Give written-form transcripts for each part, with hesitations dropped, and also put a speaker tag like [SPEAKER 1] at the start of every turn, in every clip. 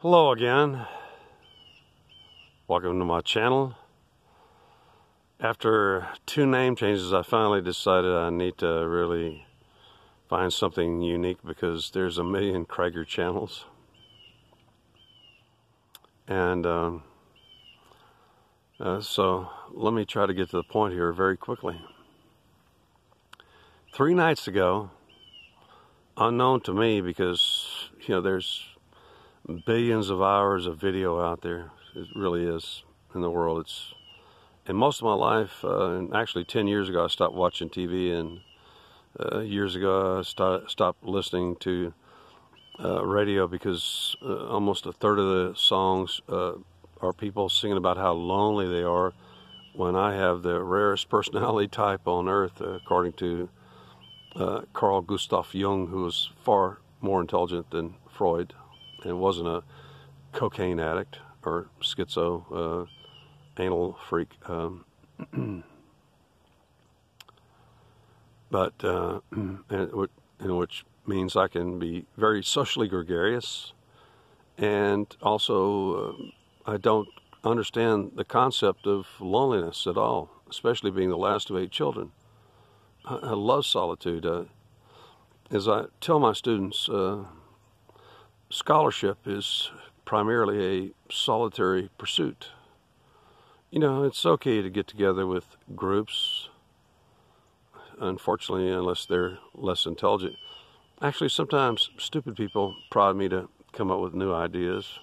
[SPEAKER 1] Hello again. Welcome to my channel. After 2 name changes, I finally decided I need to really find something unique because there's a million Krager channels. And so let me try to get to the point here very quickly. 3 nights ago, unknown to me because, you know, there's billions of hours of video out there. It really is in the world. It's in most of my life, and actually 10 years ago I stopped watching TV, and years ago I stopped listening to radio because almost a third of the songs are people singing about how lonely they are, when I have the rarest personality type on earth, according to Carl Gustav Jung, who was far more intelligent than Freud and wasn't a cocaine addict or schizo anal freak, but which means I can be very socially gregarious, and also I don't understand the concept of loneliness at all, especially being the last of 8 children. I love solitude. As I tell my students, scholarship is primarily a solitary pursuit. You know, it's okay to get together with groups, unfortunately, unless they're less intelligent. Actually, sometimes stupid people prod me to come up with new ideas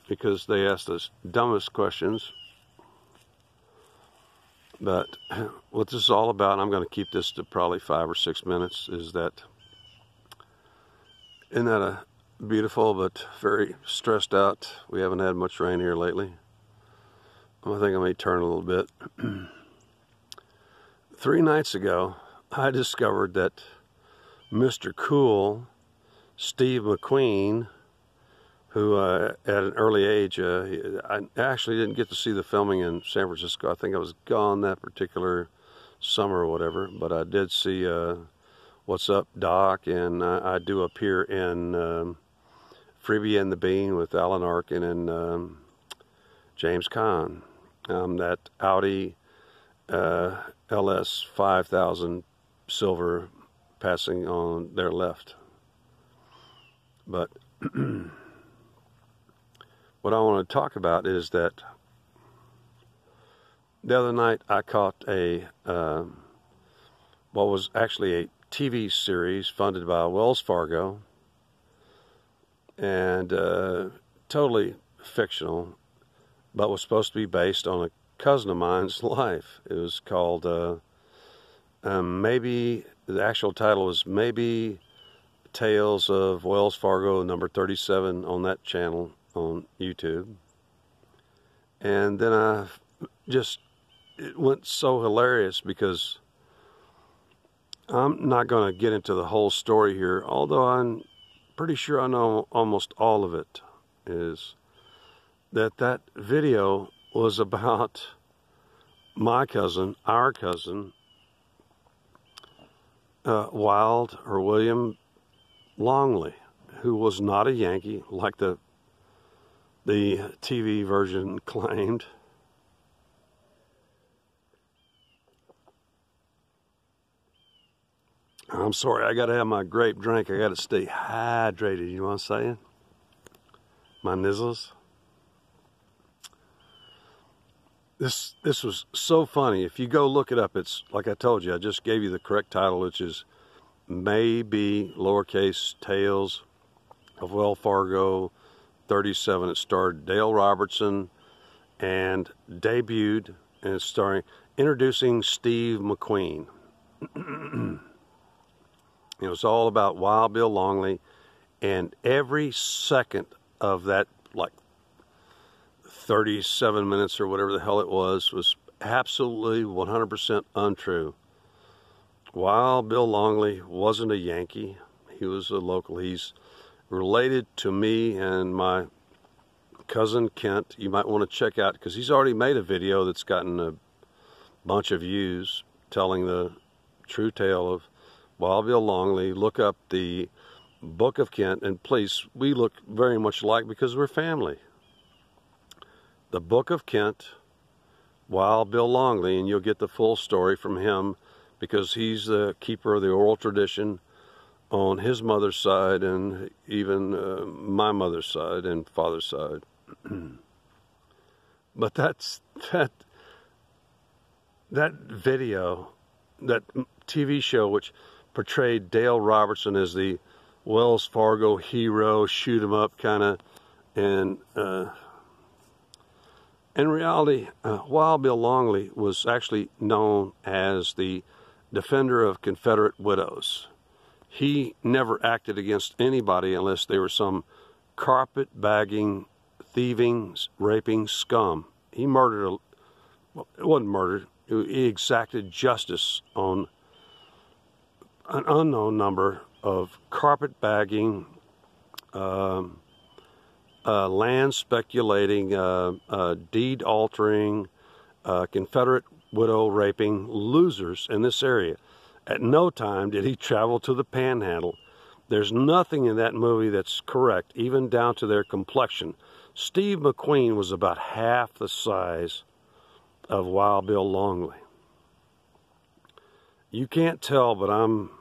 [SPEAKER 1] because they ask the dumbest questions. But what this is all about, and I'm going to keep this to probably 5 or 6 minutes, is that, isn't that a beautiful but very stressed out? We haven't had much rain here lately. I think I may turn a little bit. 3 nights ago, I discovered that Mr. Cool, Steve McQueen, who at an early age, I actually didn't get to see the filming in San Francisco. I think I was gone that particular summer or whatever, but I did see What's Up, Doc, and I do appear in Freebie and the Bean with Alan Arkin and James Caan. That Audi LS 5000 silver passing on their left. But what I want to talk about is that the other night I caught a what was actually a TV series funded by Wells Fargo, and totally fictional, but was supposed to be based on a cousin of mine's life. It was called maybe, the actual title was Maybe Tales of Wells Fargo, number 37 on that channel on YouTube. And then it went so hilarious because I'm not going to get into the whole story here, although I'm pretty sure I know almost all of it, is that video was about my cousin, our cousin, William Longley, who was not a Yankee like the TV version claimed. I'm sorry, I gotta have my grape drink. I gotta stay hydrated, you know what I'm saying? My nizzles. This was so funny. If you go look it up, it's like I told you, I just gave you the correct title, which is Maybe lowercase Tales of Wells Fargo 37. It starred Dale Robertson and debuted, and it's starring, introducing Steve McQueen. It was all about Wild Bill Longley, and every second of that, like 37 minutes or whatever the hell it was absolutely 100% untrue. Wild Bill Longley wasn't a Yankee. He was a local. He's related to me and my cousin Kent. You might want to check out, because he's already made a video that's gotten a bunch of views telling the true tale of Wild Bill Longley. Look up the Book of Kent, and please, we look very much alike because we're family. The Book of Kent, Wild Bill Longley, and you'll get the full story from him because he's the keeper of the oral tradition on his mother's side and even my mother's side and father's side. But that video, that TV show which portrayed Dale Robertson as the Wells Fargo hero, shoot 'em up kind of, and in reality, Wild Bill Longley was actually known as the defender of Confederate widows. He never acted against anybody unless they were some carpet-bagging, thieving, raping scum. He murdered, well, it wasn't murdered, he exacted justice on an unknown number of carpet-bagging, land speculating, deed-altering, Confederate widow-raping losers in this area. At no time did he travel to the Panhandle. There's nothing in that movie that's correct, even down to their complexion. Steve McQueen was about half the size of Wild Bill Longley. You can't tell, but I'm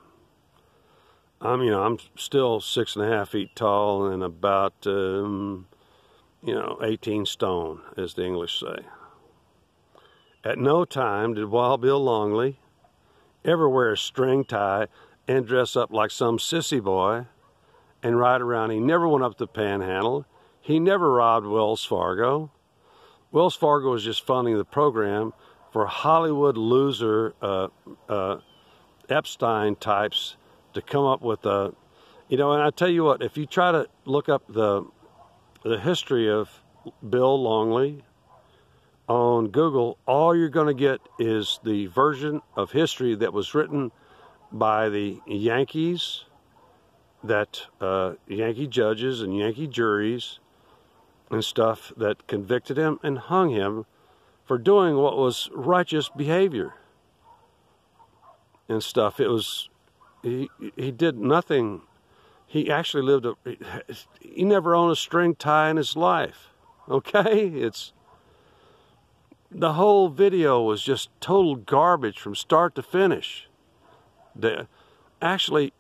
[SPEAKER 1] still 6.5 feet tall and about 18 stone, as the English say. At no time did Wild Bill Longley ever wear a string tie and dress up like some sissy boy and ride around. He never went up the Panhandle. He never robbed Wells Fargo. Wells Fargo was just funding the program for Hollywood loser Epstein types to come up with and I tell you what, if you try to look up the history of Bill Longley on Google, all you're going to get is the version of history that was written by the Yankees, that Yankee judges and Yankee juries and stuff that convicted him and hung him for doing what was righteous behavior and stuff. It was, he did nothing. He actually lived he never owned a string tie in his life. Okay? The whole video was just total garbage from start to finish. Actually,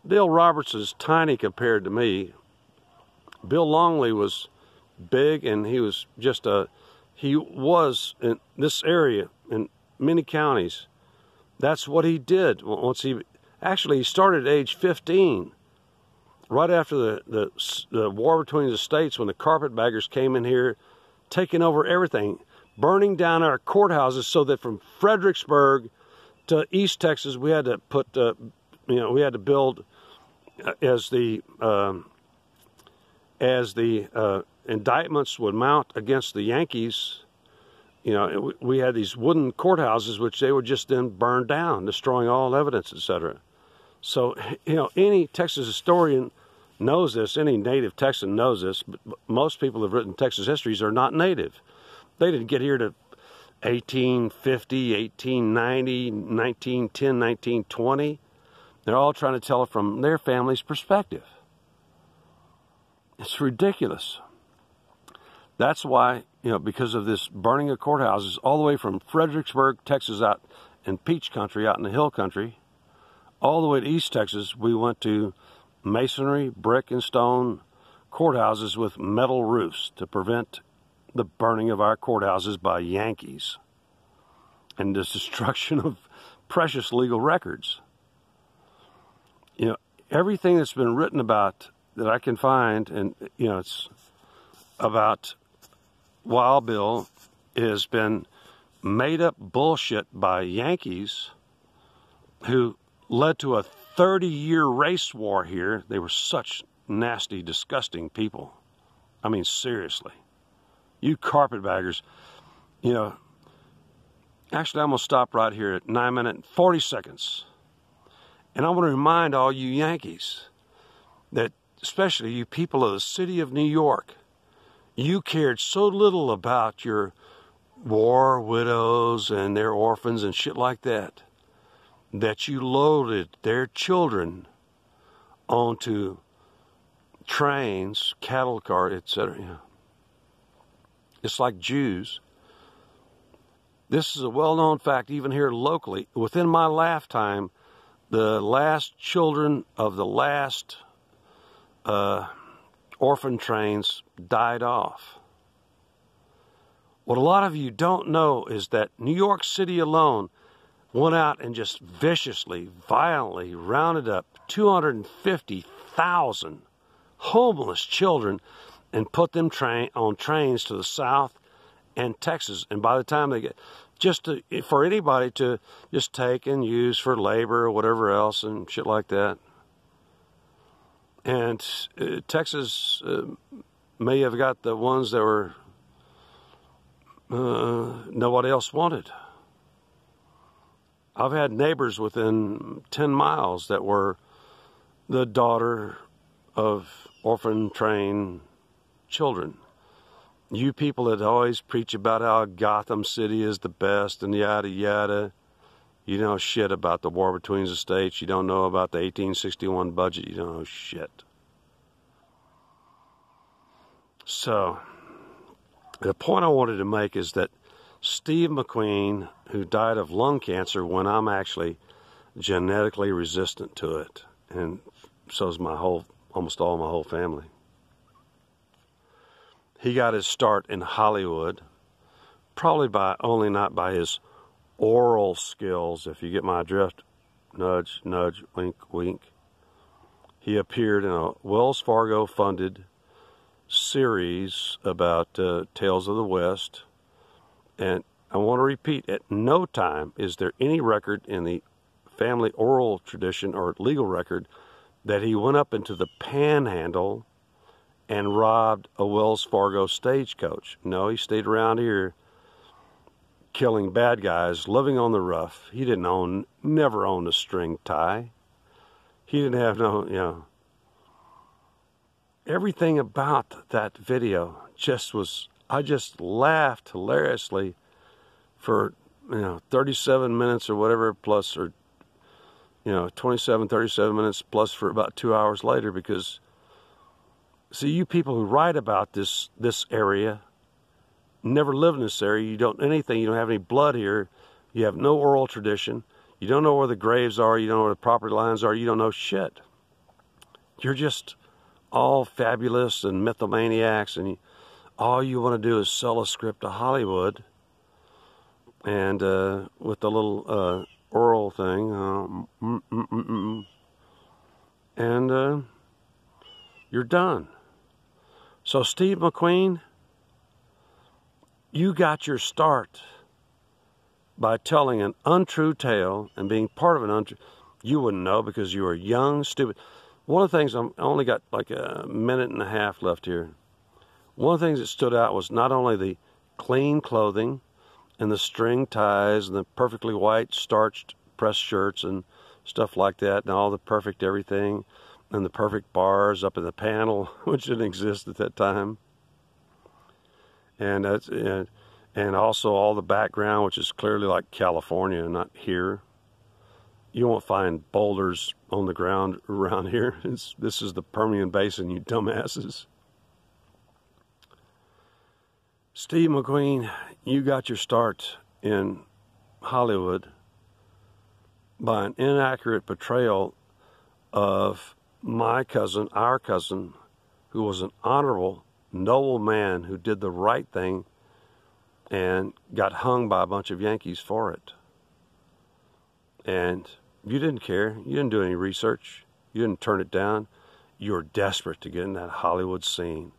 [SPEAKER 1] Dale Robertson's tiny compared to me. Bill Longley was big, and he was in this area in many counties. That's what he did. He started at age 15, right after the war between the states, when the carpetbaggers came in here, taking over everything, burning down our courthouses, so that from Fredericksburg to East Texas, we had to build as the indictments would mount against the Yankees. We had these wooden courthouses, which they would just then burn down, destroying all evidence, etc. So, any Texas historian knows this, any native Texan knows this, but most people who have written Texas histories are not native. They didn't get here to 1850, 1890, 1910, 1920. They're all trying to tell it from their family's perspective. It's ridiculous. That's why, because of this burning of courthouses all the way from Fredericksburg, Texas, out in Peach Country, out in the hill country, all the way to East Texas, we went to masonry, brick, and stone courthouses with metal roofs to prevent the burning of our courthouses by Yankees and the destruction of precious legal records. Everything that's been written about that I can find, and it's about Wild Bill, has been made up bullshit by Yankees who led to a 30-year race war here. They were such nasty, disgusting people. I mean, seriously. You carpetbaggers, actually, I'm going to stop right here at 9 minutes and 40 seconds. And I want to remind all you Yankees that, especially you people of the city of New York, you cared so little about your war widows and their orphans and shit like that, that you loaded their children onto trains, cattle cart, etc. You know. It's like Jews. This is a well-known fact even here locally. Within my lifetime, the last children of the last orphan trains died off. What a lot of you don't know is that New York City alone went out and just viciously, violently rounded up 250,000 homeless children and put them on trains to the South and Texas. And by the time they get, for anybody to just take and use for labor or whatever else and shit like that. And Texas may have got the ones that were nobody else wanted. I've had neighbors within 10 miles that were the daughter of orphan train children. You people that always preach about how Gotham City is the best and yada yada, you know shit about the war between the states. You don't know about the 1861 budget. You don't know shit. So, the point I wanted to make is that Steve McQueen, who died of lung cancer when I'm actually genetically resistant to it, and so is almost all my whole family. He got his start in Hollywood, probably not by his oral skills, if you get my drift. Nudge, nudge, wink, wink. He appeared in a Wells Fargo funded series about Tales of the West. And I want to repeat, at no time is there any record in the family oral tradition or legal record that he went up into the Panhandle and robbed a Wells Fargo stagecoach. No, he stayed around here killing bad guys, living on the rough. He never owned a string tie. He didn't have everything about that video I just laughed hilariously for 37 minutes or whatever plus, or 37 minutes plus for about 2 hours later, because see, you people who write about this area never live in this area. You don't have any blood here. You have no oral tradition. You don't know where the graves are. You don't know where the property lines are. You don't know shit. You're just all fabulous and mythomaniacs, and all you want to do is sell a script to Hollywood, and with the little oral thing, and you're done. So Steve McQueen, you got your start by telling an untrue tale and being part of an untrue. You wouldn't know because you were young, stupid. One of the things, I only got like a minute and a half left here. One of the things that stood out was not only the clean clothing and the string ties and the perfectly white starched press shirts and stuff like that, and all the perfect everything, and the perfect bars up in the panel, which didn't exist at that time. And also all the background, which is clearly like California, not here. You won't find boulders on the ground around here. This is the Permian Basin, you dumbasses. Steve McQueen, you got your start in Hollywood by an inaccurate portrayal of my cousin, our cousin, who was an honorable, noble man who did the right thing and got hung by a bunch of Yankees for it. And you didn't care. You didn't do any research. You didn't turn it down. You were desperate to get in that Hollywood scene.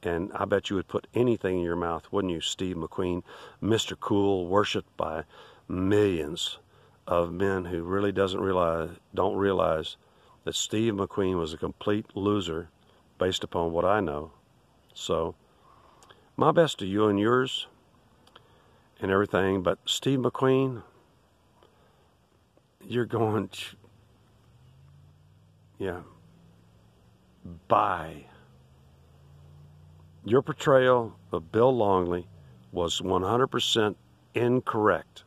[SPEAKER 1] And I bet you would put anything in your mouth, wouldn't you, Steve McQueen, Mr. Cool, worshipped by millions of men who really don't realize that Steve McQueen was a complete loser based upon what I know. So, my best to you and yours and everything, but Steve McQueen, you're going to, bye. Your portrayal of Bill Longley was 100% incorrect.